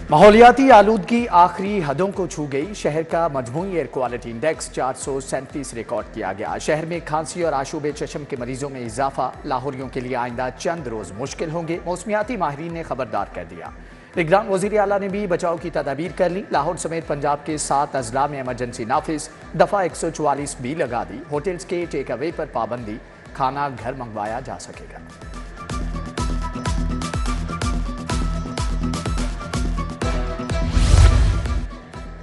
माहौलियाती आलूदगी आखिरी हदों को छू गई। शहर का मजमूई एयर क्वालिटी इंडेक्स 437 रिकॉर्ड किया गया। शहर में खांसी और आशूब चशम के मरीजों में इजाफा। लाहौरियों के लिए आइंदा चंद रोज मुश्किल होंगे, मौसमियाती माहिरीन ने खबरदार कर दिया। निगरान वजीर आला ने भी बचाव की तदाबीर कर ली। लाहौर समेत पंजाब के 7 अजला में इमरजेंसी नाफिज, दफा 144 भी लगा दी। होटल्स के टेक अवे पर पाबंदी, खाना घर मंगवाया जा सकेगा।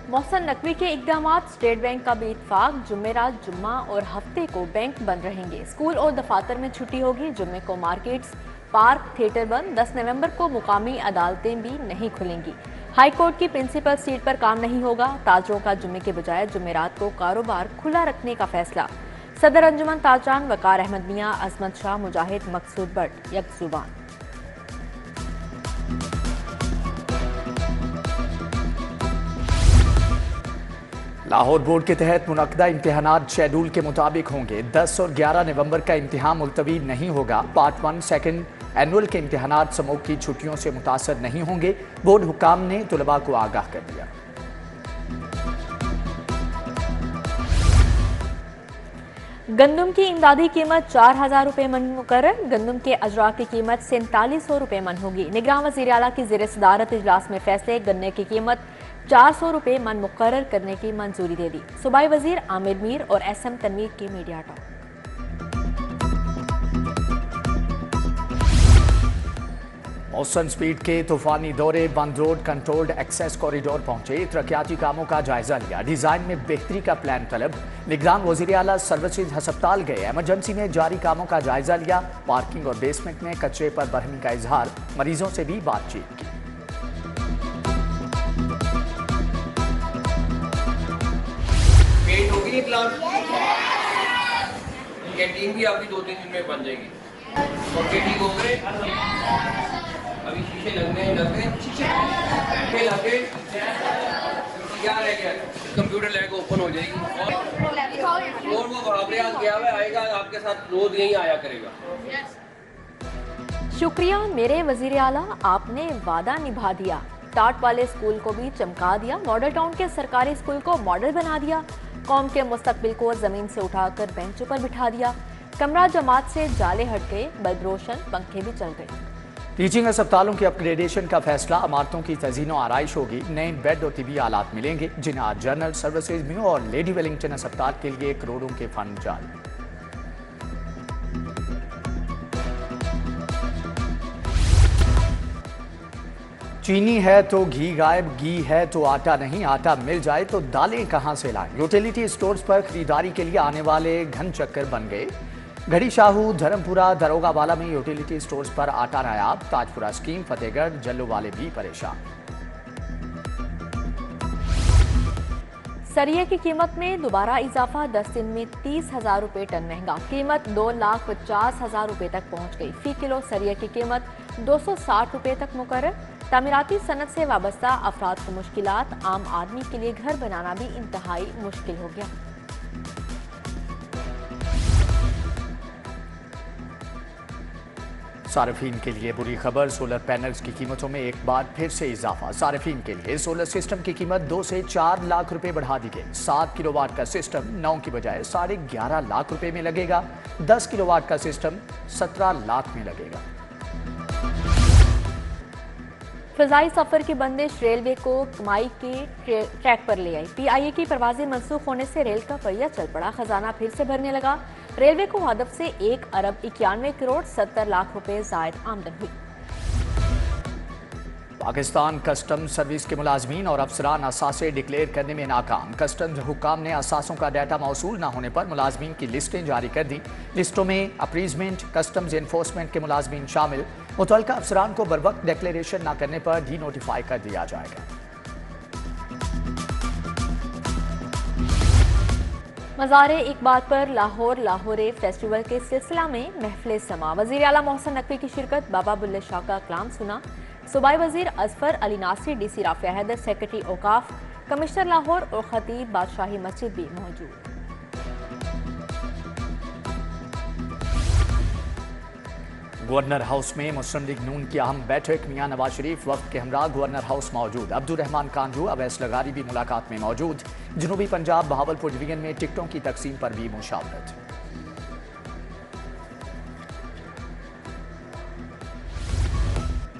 मोहसन नकवी के इकदामात, स्टेट बैंक का भी इत्फाक। जुमेरात, जुम्मा और हफ्ते को बैंक बंद रहेंगे। स्कूल और दफातर में छुट्टी होगी। जुम्मे को मार्केट्स, पार्क, थिएटर बंद। 10 नवंबर को मुकामी अदालतें भी नहीं खुलेंगी। हाई कोर्ट की प्रिंसिपल सीट पर काम नहीं होगा। ताजरों का जुम्मे के बजाय जुमेरात को कारोबार खुला रखने का फैसला। सदर अंजुमन ताजरान वकार अहमद मियां, अजमत शाह, मुजाहिद, मकसूद भट्ट यकजुबान। लाहौर बोर्ड के तहत मुनक्दा इम्तिहानात शेड्यूल के मुताबिक होंगे। 10 और 11 नवंबर का इम्तिहान मुलतवी नहीं होगा। पार्ट 1 सेकंड एनुअल के इम्तिहानात समूह की छुट्टियों से मुतासर नहीं होंगे। बोर्ड हुकाम ने तुलबा को आगाह कर दिया। गंदम की इमदादी कीमत 4000 रुपये मन मुकर्रर। गंदम के अजरा की कीमत 4700 रुपये मन होगी। निगरान वज़ीर आला की ज़ेर सदारत इजलास में फैसले। गन्ने की कीमत 400 रुपये मन मुकर्रर करने की मंजूरी दे दी। सूबाई वजीर आमिर मीर और SM तनवीर की मीडिया टॉक। मौसम स्पीड के तूफानी दौरे बंद रोड कंट्रोल्ड एक्सेस कॉरिडोर पहुंचे। तरक्याती कामों का जायजा लिया। डिजाइन में बेहतरी का प्लान तलब। निगरान वजीर आला सर्विसेज हस्पताल गए। इमरजेंसी में जारी कामों का जायजा लिया। पार्किंग और बेसमेंट में कचरे पर बरहमी का इजहार। मरीजों से भी बातचीत की। होगी प्लान, कैंटीन भी आपकी 2-3 दिन में बन जाएगी। ओके, ठीक हो गए। अभी शीशे लगने लगे क्या रह गया? कंप्यूटर लैब ओपन हो जाएगी और वो बराबर गया हुआ आएगा आपके साथ, रोज यही आया करेगा। शुक्रिया मेरे वजीर आला, आपने वादा निभा दिया। टाट वाले स्कूल को भी चमका दिया। मॉडल टाउन के सरकारी स्कूल को मॉडल बना दिया। कौम के मुस्तकबिल को जमीन से उठाकर बेंचों पर बिठा दिया। कमरा जमात से जाले हट गए, बल्ब रोशन, पंखे भी चल गए। टीचिंग अस्पतालों की अपग्रेडेशन का फैसला। इमारतों की तज़ीनो आराइश होगी। नए बेड और तिबी आलात मिलेंगे। जिन्हें जनरल सर्विसेज में और लेडी वेलिंगटन अस्पताल के लिए करोड़ों के फंड जारी। चीनी है तो घी गायब, घी है तो आटा नहीं। आटा मिल जाए तो दालें कहां से लाएं। यूटिलिटी स्टोर्स पर खरीदारी के लिए आने वाले घन चक्कर बन गए। घड़ी शाहू, धर्मपुरा, दरोगा वाला में यूटिलिटी स्टोर्स पर आटा नायाब। ताजपुरा स्कीम, फतेहगढ़, जल्लो वाले भी परेशान। सरिये की कीमत में दोबारा इजाफा। 10 दिन में 30,000 रुपये टन महंगा। कीमत 2,50,000 रुपये तक पहुंच गई। फी किलो सरिये की कीमत 260 रुपये तक मुकर्रर। तामीराती सनत से वाबस्ता अफराद को मुश्किलात। आम आदमी के लिए घर बनाना भी इंतहाई मुश्किल हो गया। सार्फिन के लिए बुरी खबर। सोलर पैनल्स की कीमतों में एक बार फिर से इजाफा। सार्फिन के लिए सोलर सिस्टम की कीमत 2 से 4 लाख रुपए बढ़ा दी गई। 7 किलोवाट का सिस्टम 9 की बजाय 11.5 लाख रुपए में लगेगा। 10 किलोवाट का सिस्टम 17 लाख में लगेगा। फ़ज़ाई सफ़र की बंदिश रेलवे को कमाई के ट्रैक पर ले आई। PIA की परवाजें मनसूख होने से रेल का पहिया चल पड़ा। खजाना फिर से भरने लगा। रेलवे को हदफ से 1 अरब 91 करोड़ 70 लाख रुपए ज़ायद आमदन हुई। पाकिस्तान कस्टम सर्विस के मुलाजमीन और अफसरान असासे डिक्लेयर करने में नाकाम। कस्टम्स हुकाम ने असासों का डाटा मौसूल न होने पर मुलाजमीन की लिस्टें जारी कर दी। लिस्टों में अपरीजमेंट, कस्टम्स एनफोर्समेंट के मुलाजमीन शामिल। मुतल्लिका अफसरान को बरवक्त डिक्लेरेशन न करने पर डी नोटिफाई कर दिया जाएगा। मज़ारे इकबाल पर लाहौर फेस्टिवल के सिलसिला में महफिल समा। वज़ीर आला मोहसन नकवी की शिरकत। बाबा बुल्ले शाह का कलाम सुना। सूबाई वज़ीर अजफर अली नासिर, DC राफिया हैदर, सेक्रेटरी औकाफ, कमिश्नर लाहौर और खतीब बादशाही मस्जिद भी मौजूद। गवर्नर हाउस में मुस्लिम लीग नून की अहम बैठक। मियां नवाज शरीफ वक्त के हमरा गवर्नर हाउस मौजूद। अब्दुल रहमान कांजू, अवैस लगारी भी मुलाकात में मौजूद। जनूबी पंजाब बहावलपुर डिवीजन में टिकटों की तकसीम पर भी मुशावरत।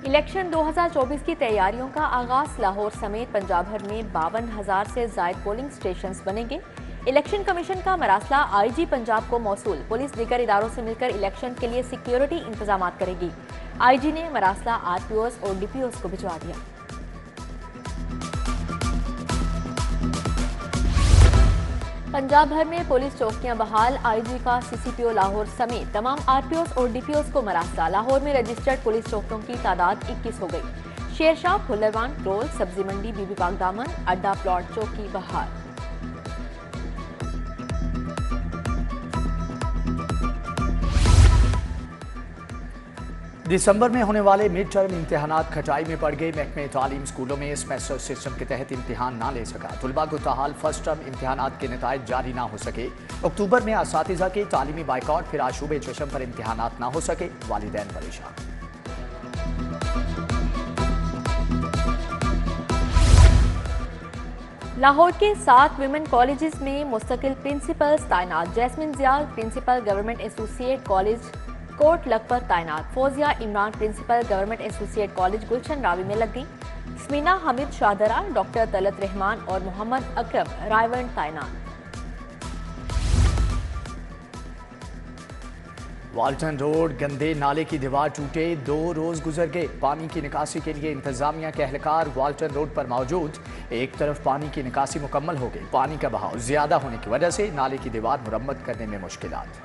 इलेक्शन 2024 की तैयारियों का आगाज। लाहौर समेत पंजाब भर में 52,000 से जायद पोलिंग स्टेशंस बनेंगे। इलेक्शन कमीशन का मरासला आईजी पंजाब को मौसूल। पुलिस दीगर इदारों से मिलकर इलेक्शन के लिए सिक्योरिटी इंतजाम करेगी। आईजी ने मरासला आरपीओस और डीपीओस को भिजवा दिया। पंजाब भर में पुलिस चौकियां बहाल। आईजी का सीसीपीओ लाहौर समेत तमाम आरपीओस और डीपीओस को मरासला। लाहौर में रजिस्टर्ड पुलिस चौकियों की तादाद 21 हो गई। शेरशाह, फुल्लरवान, रोल, सब्जी मंडी, बीबी पाक दामन, अड्डा प्लॉट चौकी बहाल। दिसंबर में होने वाले मिड टर्म इम्तिहानात खटाई में पड़ गए। महकमे तालीम स्कूलों में सेमेस्टर सिस्टम के तहत इम्तिहान ना ले सका। तुलबा को ताहाल फर्स्ट टर्म इम्तिहानात के नताइज जारी ना हो सके। अक्टूबर में असातिज़ा के तालीमी बाइकआउट, फिर आशूबे चशम पर इम्तिहानात ना हो सके। वालिदैन परेशान। लाहौर के 7 विमेन कॉलेजेस में मुस्तकिल प्रिंसिपल्स तैनात। Jasmine Zia principal government associate college Kot Lakhpat तैनात। Fauzia Imran principal government associate college Gulshan Ravi में लग गई। स्मीना हमीद शाहदरा, डॉक्टर तलत रहमान और मोहम्मद अकरम रायवन तैनात। वाल्टन रोड गंदे नाले की दीवार टूटे, 2 रोज गुजर गए। पानी की निकासी के लिए इंतजामिया के एहलकार वाल्टन रोड पर मौजूद। एक तरफ पानी की निकासी मुकम्मल हो गई। पानी का बहाव ज्यादा होने की वजह से नाले की दीवार मुरम्मत करने में मुश्किलात।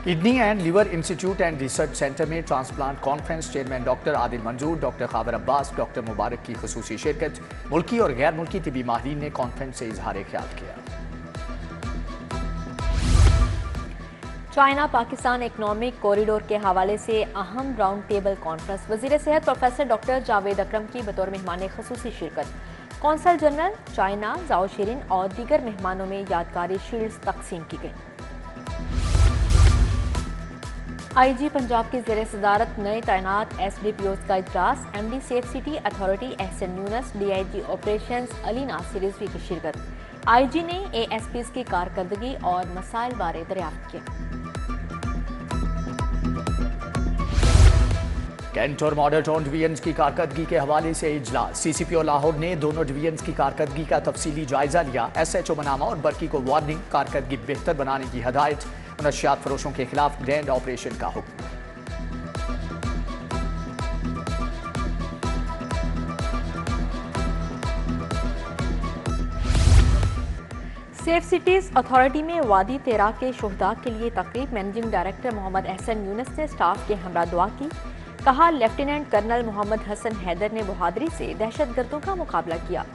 Kidney and liver institute and research centre में transplant conference. Chairman doctor Adil Manzoor, doctor Khabar Abbas, doctor Mubarak की खुसूसी शिरकत। मुल्की और गैर मुल्की तिबी माहिरीन ने कॉन्फ्रेंस से इजहार ख्याल किया। चाइना पाकिस्तान इकोनॉमिक कॉरिडोर के हवाले से अहम राउंड टेबल कॉन्फ्रेंस। वजीर सेहत प्रोफेसर डॉक्टर जावेद अकरम की बतौर मेहमान खुसूसी शिरकत। कौंसल जनरल चाइना जाओ शिरिन और दीगर मेहमानों में यादगारी शील्ड्स तकसीम की गई। आईजी पंजाब की ज़ेर सदारत नए तैनात एसडीपीओस का इजलास। MD safe city authority Ehsan Younas, DIG operations Ali Nasir Rizvi की शिरकत। आईजी ने एएसपीज़ की कारकर्दगी और मसाइल बारे दरियाफ्त किया। कैंट और मॉडल टाउन डिवीजन्स की कारकर्दगी के हवाले से इजलास। सीसीपीओ लाहौर ने दोनों डिवीजन्स की कारकर्दगी का तफसीली जायजा लिया। एसएचओ मनामा और बरकी को वार्निंग, कारकर्दगी बेहतर बनाने की हदायत। नशियात फरोशों के खिलाफ ग्रैंड ऑपरेशन का हुक्म। सेफ सिटीज अथॉरिटी में वादी तेरा के शोहदा के लिए तकरीब। मैनेजिंग डायरेक्टर मोहम्मद एहसन यूनस ने स्टाफ के हमरा दुआ की। कहा, लेफ्टिनेंट कर्नल मोहम्मद हसन हैदर ने बहादुरी से दहशतगर्दों का मुकाबला किया।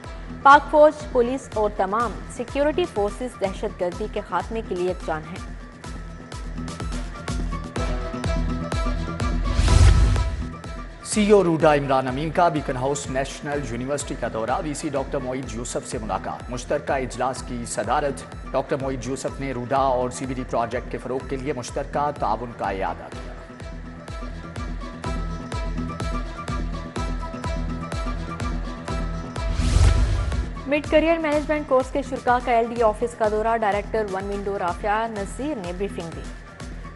पाक फौज, पुलिस और तमाम सिक्योरिटी फोर्सेस दहशतगर्दी के खात्मे के लिए यकजान हैं। सीईओ रूडा इमरान अमीन का बीकन हाउस नेशनल यूनिवर्सिटी का दौरा। वीसी डॉक्टर मोईद यूसुफ से मुलाकात। मुश्तरका इजलास की सदारत। डॉक्टर मोईद यूसुफ ने रूडा और सीबीडी प्रोजेक्ट के फरोग के लिए मुश्तरका ताउन का इयादा किया। मिड करियर मैनेजमेंट कोर्स के शुरा का एलडी ऑफिस का दौरा। डायरेक्टर वन विंडो राफिया नज़ीर ने ब्रीफिंग दी।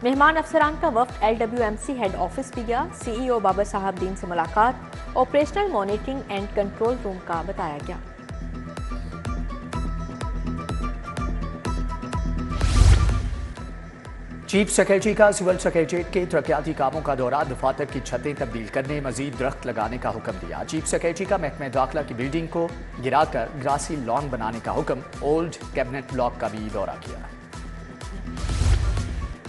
मेहमान अफसरान का वफ्द एलडब्ल्यूएमसी हेड ऑफिस भी गया। सीईओ बाबर साहब दीन से मुलाकात। Operational monitoring and control room का बताया गया। चीफ सेक्रेटरी का सिविल सेक्रेटरीट के तरक्याती कामों का दौरा। दफातर की छतें तब्दील करने, मजीद दरख्त लगाने का हुक्म दिया। चीफ सेक्रेटरी का महकमे दाखिला की बिल्डिंग को गिराकर ग्रासी लॉन बनाने का हुक्म। ओल्ड कैबिनेट ब्लॉक का भी दौरा किया।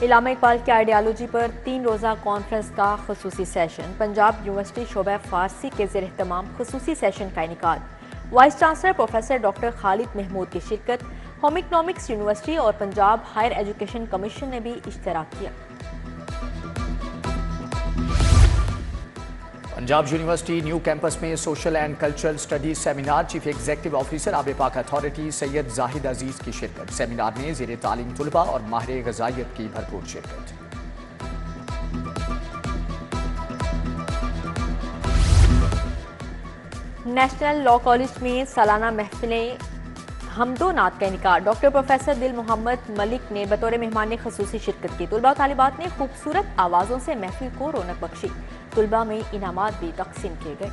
इलामा इकबाल की आइडियालॉजी पर 3 रोज़ा कॉन्फ्रेंस का खुसूसी सेशन। पंजाब यूनिवर्सिटी शोबा फारसी के ज़ेर एहतमाम खुसूसी सेशन का इनेकाद। Vice chancellor professor doctor Khalid Mahmood की शिरकत। होम इकनॉमिक्स यूनिवर्सिटी और पंजाब हायर एजुकेशन कमीशन ने भी इश्तराक किया। पंजाब यूनिवर्सिटी न्यू कैंपस में social and cultural studies seminar. Chief executive officer आब पाक अथॉरिटी सैयद जाहिद अजीज की शिरकत। सेमिनार में ज़ेर तालीम तुलबा और माहिर ग़ज़ाइयत की भरपूर शिरकत। नेशनल लॉ कॉलेज में सालाना महफिलें हमदो नात का इनकार। डॉक्टर प्रोफेसर दिल मोहम्मद मलिक ने बतौर मेहमान खसूसी शिरकत की। तुलबा तालिबात ने खूबसूरत आवाज़ों से महफिल को रौनक बख्शी। तुलबा में इनामात भी तकसीम किए गए।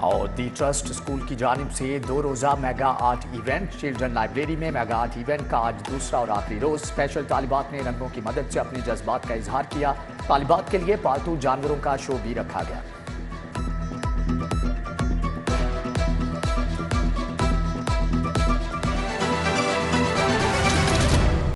और दी ट्रस्ट स्कूल की जानिब से 2 रोज़ा mega art event. Children library में मेगा आर्ट इवेंट का आज दूसरा और आखिरी रोज। स्पेशल तालिबात ने रंगों की मदद से अपने जज्बात का इजहार किया। तालिबात के लिए पालतू जानवरों का शो भी रखा गया।